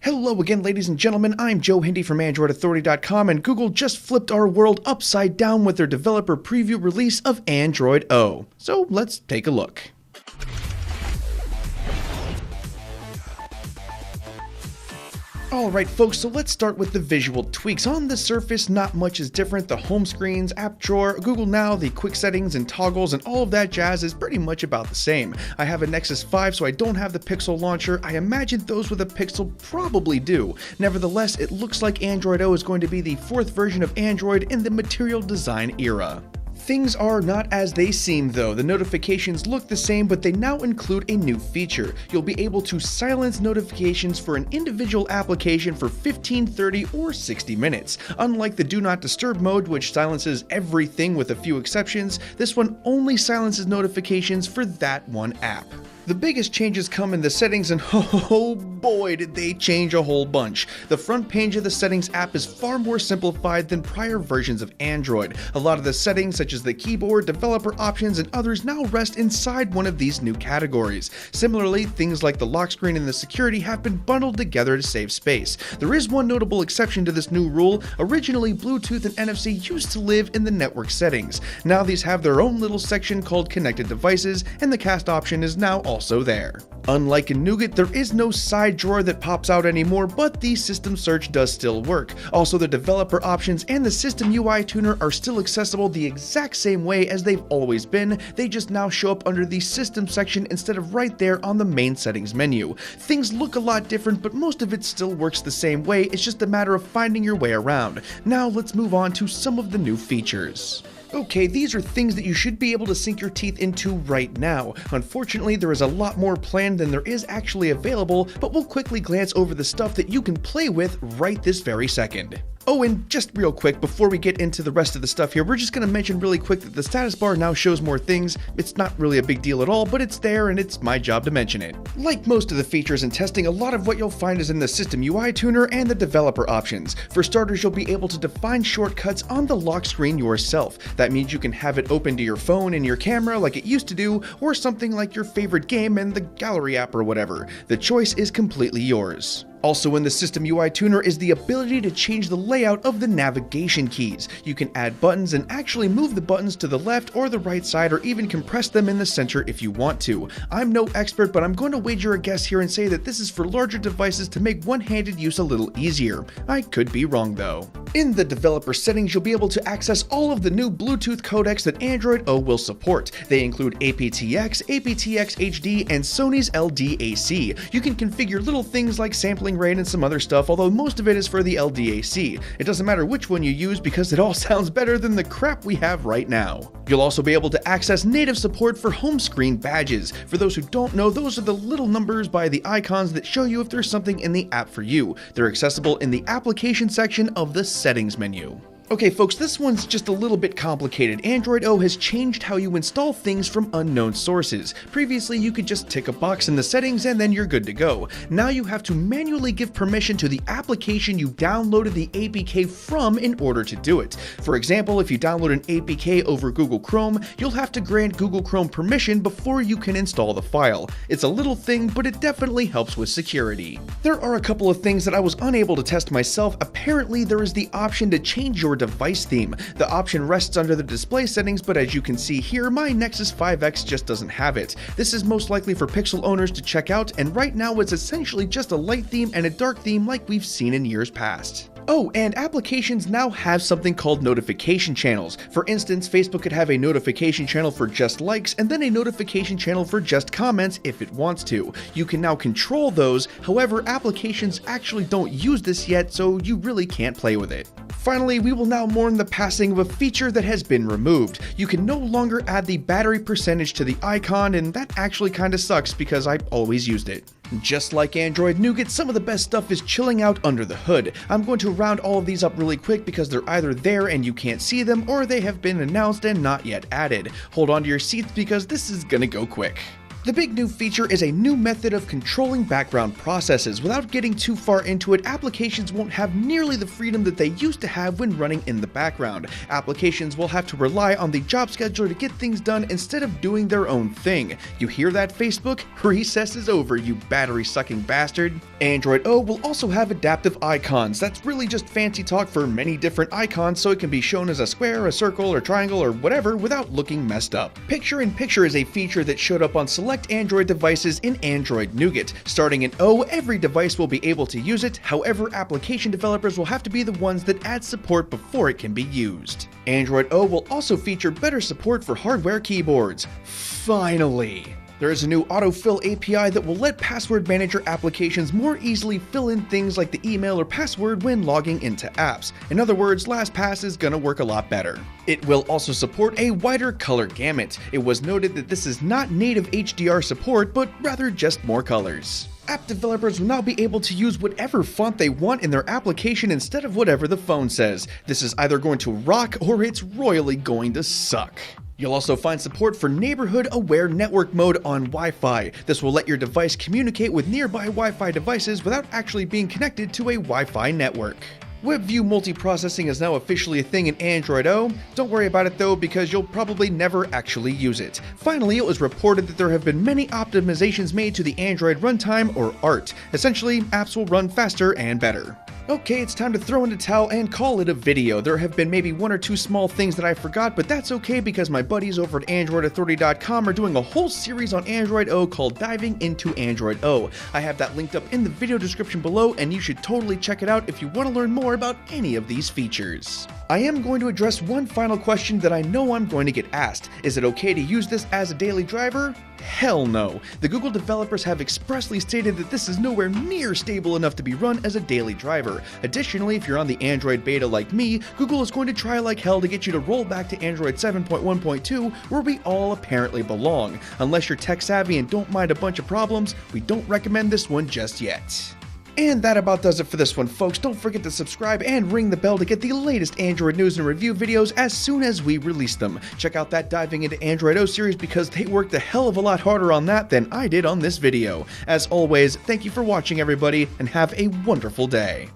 Hello again, ladies and gentlemen, I'm Joe Hindy from AndroidAuthority.com, and Google just flipped our world upside down with their developer preview release of Android O. So let's take a look. Alright folks, so let's start with the visual tweaks. On the surface, not much is different. The home screens, app drawer, Google Now, the quick settings and toggles and all of that jazz is pretty much about the same. I have a Nexus 5, so I don't have the Pixel launcher. I imagine those with a Pixel probably do. Nevertheless, it looks like Android O is going to be the fourth version of Android in the material design era. Things are not as they seem though. The notifications look the same, but they now include a new feature. You'll be able to silence notifications for an individual application for 15, 30, or 60 minutes. Unlike the Do Not Disturb mode, which silences everything with a few exceptions, this one only silences notifications for that one app. The biggest changes come in the settings, and oh boy did they change a whole bunch. The front page of the settings app is far more simplified than prior versions of Android. A lot of the settings such as the keyboard, developer options, and others now rest inside one of these new categories. Similarly, things like the lock screen and the security have been bundled together to save space. There is one notable exception to this new rule. Originally, Bluetooth and NFC used to live in the network settings. Now these have their own little section called Connected Devices, and the cast option is now also there. Unlike in Nougat, there is no side drawer that pops out anymore, but the system search does still work. Also, the developer options and the system UI tuner are still accessible the exact same way as they've always been. They just now show up under the system section instead of right there on the main settings menu. Things look a lot different, but most of it still works the same way. It's just a matter of finding your way around. Now let's move on to some of the new features. Okay, these are things that you should be able to sink your teeth into right now. Unfortunately, there is a lot more planned than there is actually available, but we'll quickly glance over the stuff that you can play with right this very second. Oh, and just real quick, before we get into the rest of the stuff here, we're just going to mention really quick that the status bar now shows more things. It's not really a big deal at all, but it's there and it's my job to mention it. Like most of the features in testing, a lot of what you'll find is in the system UI tuner and the developer options. For starters, you'll be able to define shortcuts on the lock screen yourself. That means you can have it open to your phone and your camera like it used to do, or something like your favorite game and the gallery app or whatever. The choice is completely yours. Also in the System UI Tuner is the ability to change the layout of the navigation keys. You can add buttons and actually move the buttons to the left or the right side, or even compress them in the center if you want to. I'm no expert, but I'm going to wager a guess here and say that this is for larger devices to make one-handed use a little easier. I could be wrong though. In the developer settings, you'll be able to access all of the new Bluetooth codecs that Android O will support. They include aptX, aptX HD, and Sony's LDAC. You can configure little things like sampling rate and some other stuff, although most of it is for the LDAC. It doesn't matter which one you use because it all sounds better than the crap we have right now. You'll also be able to access native support for home screen badges. For those who don't know, those are the little numbers by the icons that show you if there's something in the app for you. They're accessible in the application section of the settings menu. Okay folks, this one's just a little bit complicated. Android O has changed how you install things from unknown sources. Previously, you could just tick a box in the settings and then you're good to go. Now you have to manually give permission to the application you downloaded the APK from in order to do it. For example, if you download an APK over Google Chrome, you'll have to grant Google Chrome permission before you can install the file. It's a little thing, but it definitely helps with security. There are a couple of things that I was unable to test myself. Apparently, there is the option to change your device theme. The option rests under the display settings, but as you can see here, my Nexus 5X just doesn't have it. This is most likely for Pixel owners to check out, and right now it's essentially just a light theme and a dark theme like we've seen in years past. Oh, and applications now have something called notification channels. For instance, Facebook could have a notification channel for just likes and then a notification channel for just comments if it wants to. You can now control those, however, applications actually don't use this yet, so you really can't play with it. Finally, we will now mourn the passing of a feature that has been removed. You can no longer add the battery percentage to the icon, and that actually kinda sucks because I always used it. Just like Android Nougat, some of the best stuff is chilling out under the hood. I'm going to round all of these up really quick because they're either there and you can't see them, or they have been announced and not yet added. Hold on to your seats because this is gonna go quick. The big new feature is a new method of controlling background processes. Without getting too far into it, applications won't have nearly the freedom that they used to have when running in the background. Applications will have to rely on the job scheduler to get things done instead of doing their own thing. You hear that, Facebook? Recess is over, you battery-sucking bastard. Android O will also have adaptive icons. That's really just fancy talk for many different icons, so it can be shown as a square, a circle, or triangle, or whatever without looking messed up. Picture-in-picture is a feature that showed up on select Android devices in Android Nougat. Starting in O, every device will be able to use it. However, application developers will have to be the ones that add support before it can be used. Android O will also feature better support for hardware keyboards. Finally! There is a new autofill API that will let password manager applications more easily fill in things like the email or password when logging into apps. In other words, LastPass is gonna work a lot better. It will also support a wider color gamut. It was noted that this is not native HDR support, but rather just more colors. App developers will now be able to use whatever font they want in their application instead of whatever the phone says. This is either going to rock or it's royally going to suck. You'll also find support for neighborhood-aware network mode on Wi-Fi. This will let your device communicate with nearby Wi-Fi devices without actually being connected to a Wi-Fi network. WebView multiprocessing is now officially a thing in Android O. Don't worry about it though, because you'll probably never actually use it. Finally, it was reported that there have been many optimizations made to the Android runtime, or ART. Essentially, apps will run faster and better. Okay, it's time to throw in the towel and call it a video. There have been maybe one or two small things that I forgot, but that's okay because my buddies over at AndroidAuthority.com are doing a whole series on Android O called Diving into Android O. I have that linked up in the video description below, and you should totally check it out if you want to learn more about any of these features. I am going to address one final question that I know I'm going to get asked. Is it okay to use this as a daily driver? Hell no. The Google developers have expressly stated that this is nowhere near stable enough to be run as a daily driver. Additionally, if you're on the Android beta like me, Google is going to try like hell to get you to roll back to Android 7.1.2, where we all apparently belong. Unless you're tech savvy and don't mind a bunch of problems, we don't recommend this one just yet. And that about does it for this one, folks. Don't forget to subscribe and ring the bell to get the latest Android news and review videos as soon as we release them. Check out that Diving into Android O series because they worked a hell of a lot harder on that than I did on this video. As always, thank you for watching, everybody, and have a wonderful day.